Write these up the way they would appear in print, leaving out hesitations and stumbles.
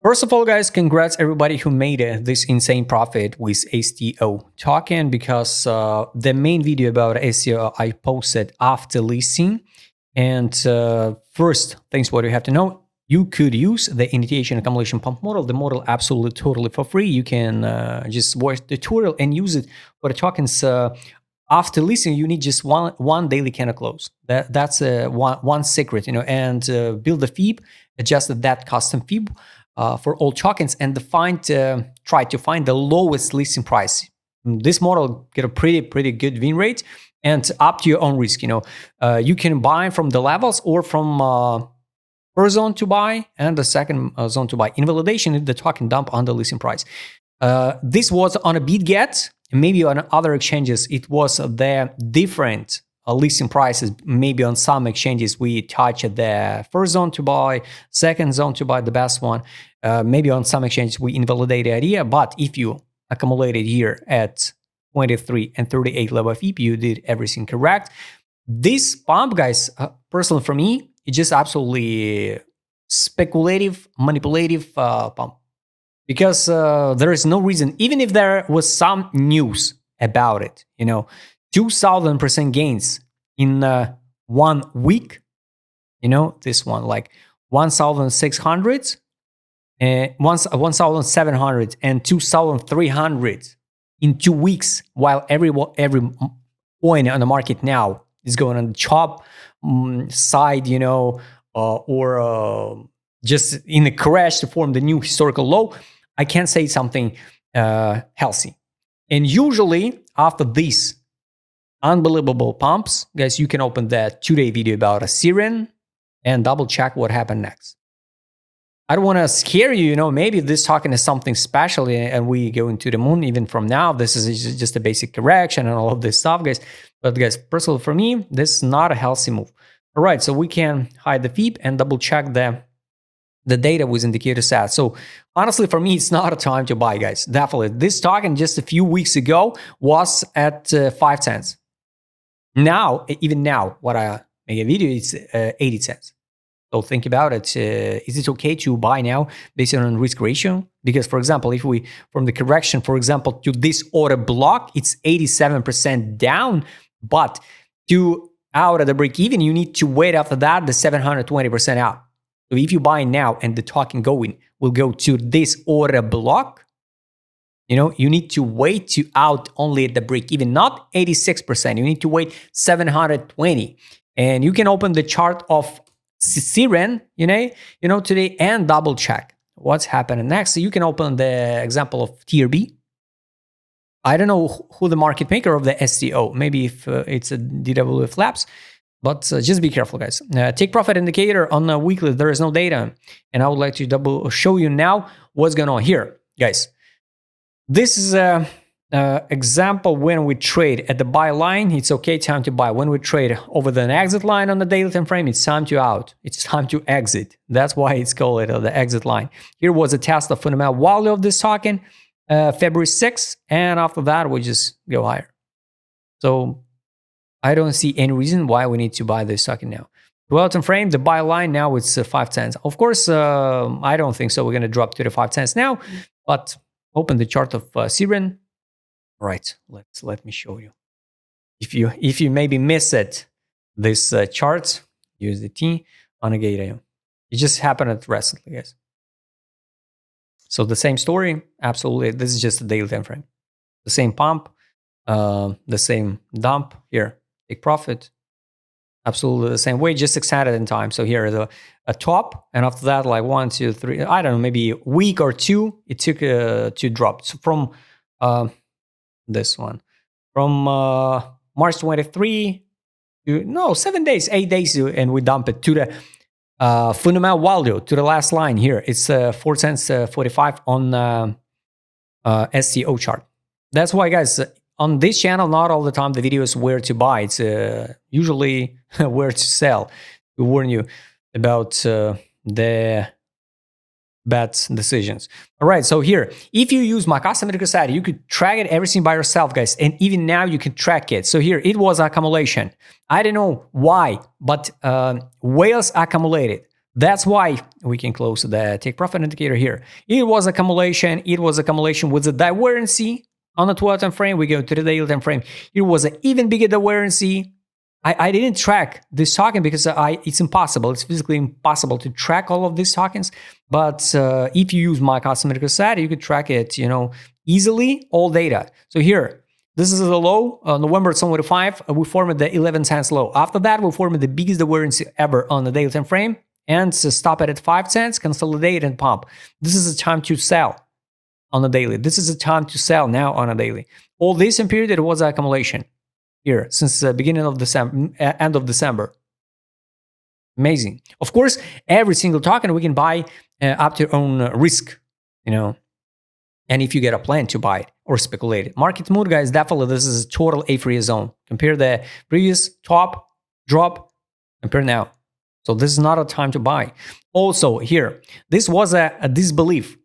First of all, guys, congrats everybody who made this insane profit with STO token, because the main video about STO I posted after listing. And first things what you have to know, you could use the initiation accumulation pump model, the model absolutely totally for free. You can just watch the tutorial and use it for the tokens. After listing, you need just one daily candle close. That's one secret, and build the FIB, adjusted that custom FIB for all tokens, and try to find the lowest listing price. This model get a pretty good win rate, and up to your own risk. You can buy from the levels or from first zone to buy and the second zone to buy. Invalidation if the token dump on the listing price. This was on a BitGet. Maybe on other exchanges it was the different listing prices. Maybe on some exchanges we touch the first zone to buy, second zone to buy, the best one. Maybe on some exchanges we invalidate the idea, but if you accumulated here at 23 and 38 level of FIB, you did everything correct. This pump, guys, personally for me, it's just absolutely speculative, manipulative pump. Because there is no reason, even if there was some news about it, 2,000% gains in 1 week, this one, like 1,600, 1,700 and 2,300 in 2 weeks, while every coin on the market now is going on the chop side, or just in a crash to form the new historical low. I can't say something healthy. And usually after these unbelievable pumps, guys, you can open that 2-day video about a Syrian and double check what happened next. I don't want to scare you, maybe this token is something special and we go into the moon even from now. This is just a basic correction and all of this stuff, guys. But guys, personally for me, this is not a healthy move. All right, so we can hide the FIB and double check the data with indicator set. So honestly, for me, it's not a time to buy, guys. Definitely. This token just a few weeks ago was at 5 cents. Now, even now, what I make a video, it's 80 cents. So think about it. Is it okay to buy now based on risk ratio? Because, for example, if we, from the correction, for example, to this order block, it's 87% down, but to out of the break even, you need to wait after that, the 720% out. So if you buy now and the token will go to this order block, you need to wait to out only at the break even, not 86%. You need to wait 720. And you can open the chart of Syrian, today and double check what's happening next. So you can open the example of TRB. I don't know who the market maker of the STO. Maybe if it's a DWF Labs. But just be careful, guys. Take profit indicator on a weekly, there is no data. And I would like to show you now what's going on here, guys. This is a example when we trade at the buy line, it's okay, time to buy. When we trade over the exit line on the daily time frame, it's time to out. It's time to exit. That's why it's called the exit line. Here was a test of fundamental value of this token, February 6th. And after that, we just go higher. So I don't see any reason why we need to buy this token now. 12 time frame, the buy line now it's 5 cents. Of course, I don't think so. We're going to drop to the 5 cents now, but open the chart of Syrian. Right, let me show you. If you maybe miss it, this chart, USDT on a gate. It just happened recently, guys. So the same story, absolutely. This is just a daily time frame. The same pump, the same dump here. Take profit, absolutely the same way, just extended in time. So here is a top, and after that, like 1, 2, 3, I don't know, maybe a week or two, it took to drop. So from this one, from March 23 to 7 days, 8 days, and we dump it to the fundamental value, to the last line here. It's 4 cents 45 on STO chart. That's why, guys, on this channel, not all the time the video is where to buy. It's usually where to sell. We warn you about the bad decisions. All right, so here, if you use my custom site, you could track it everything by yourself, guys. And even now you can track it. So here, it was accumulation. I don't know why, but whales accumulated. That's why we can close the take profit indicator here. It was accumulation. It was accumulation with the divergence on the 12 time frame. We go to the daily time frame. It was an even bigger divergence. I didn't track this token because it's impossible. It's physically impossible to track all of these tokens. But if you use my custom set, you could track it, easily, all data. So here, this is the low, November 25. We formed the 11 cents low. After that, we formed the biggest divergence ever on the daily time frame. And to stop it at 5 cents, consolidate and pump. This is the time to sell on the daily. This is the time to sell now on a daily. All this in period, it was accumulation here since the beginning of December, end of December. Amazing. Of course, every single token we can buy up to your own risk, and if you get a plan to buy it or speculate it. Market mood, guys, definitely this is a total A-free zone. Compare the previous top, drop, compare now. So this is not a time to buy. Also here, this was a disbelief.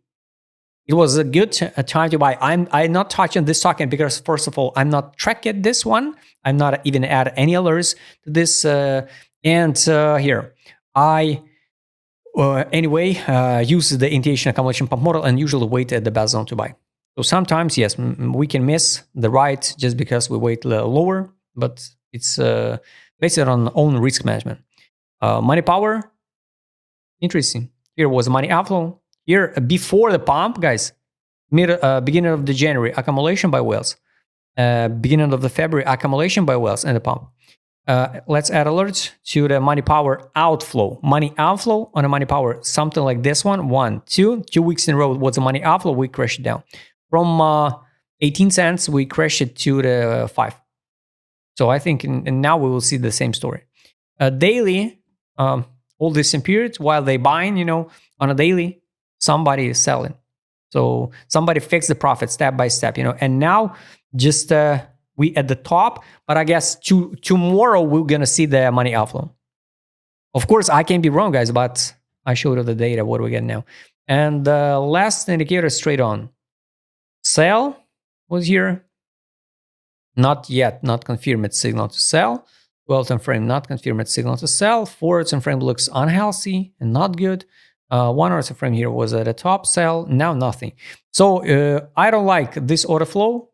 It was a good time to buy. I'm not touching this token because first of all, I'm not tracking this one. I'm not even add any alerts to this. Here, I use the initiation accumulation pump model and usually wait at the best zone to buy. So sometimes, yes, we can miss the right just because we wait lower, but it's based on own risk management. Money power, interesting. Here was money outflow. Here, before the pump, guys, beginning of the January, accumulation by whales. Beginning of the February, accumulation by whales and the pump. Let's add alerts to the money power outflow. Money outflow on a money power, something like this one. 2 weeks in a row was a money outflow. We crashed it down. From 18 cents, we crashed it to the 5. So I think and now we will see the same story. Daily, all this in periods, while they buying, on a daily, somebody is selling. So somebody fixed the profit step by step, and now just we at the top, but I guess tomorrow we're gonna see the money outflow. Of course, I can be wrong, guys, but I showed you the data. What do we get now? And the last indicator straight on. Sell was here. Not yet, not confirmed signal to sell. 12 time frame, not confirmed signal to sell. 4 time frame looks unhealthy and not good. 1 hour time frame here was at the top, sell, now nothing. So I don't like this order flow.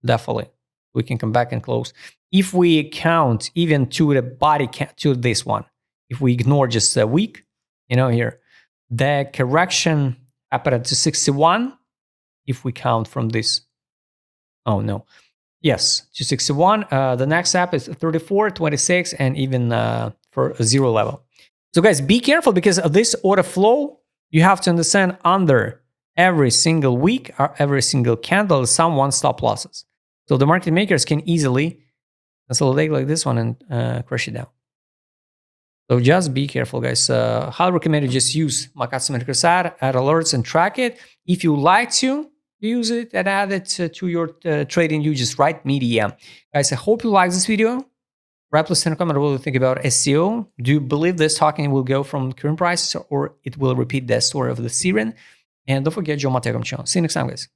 Definitely, we can come back and close. If we count even to the body count to this one, if we ignore just a week, here, the correction happened to 61. If we count from this, oh no. Yes, 261. The next step is 34, 26, and even for a 0 level. So guys, be careful because of this order flow. You have to understand under every single week or every single candle, someone stop losses. So the market makers can easily consolidate like this one and crush it down. So just be careful, guys. Highly recommend you just use my custom set, add alerts and track it. If you like to use it and add it to your trading, you just write me DM. Guys, I hope you like this video. Write please in a comment what you think about STO. Do you believe this token will go from current prices or it will repeat the story of the Syrian? And don't forget, join my Telegram channel. See you next time, guys.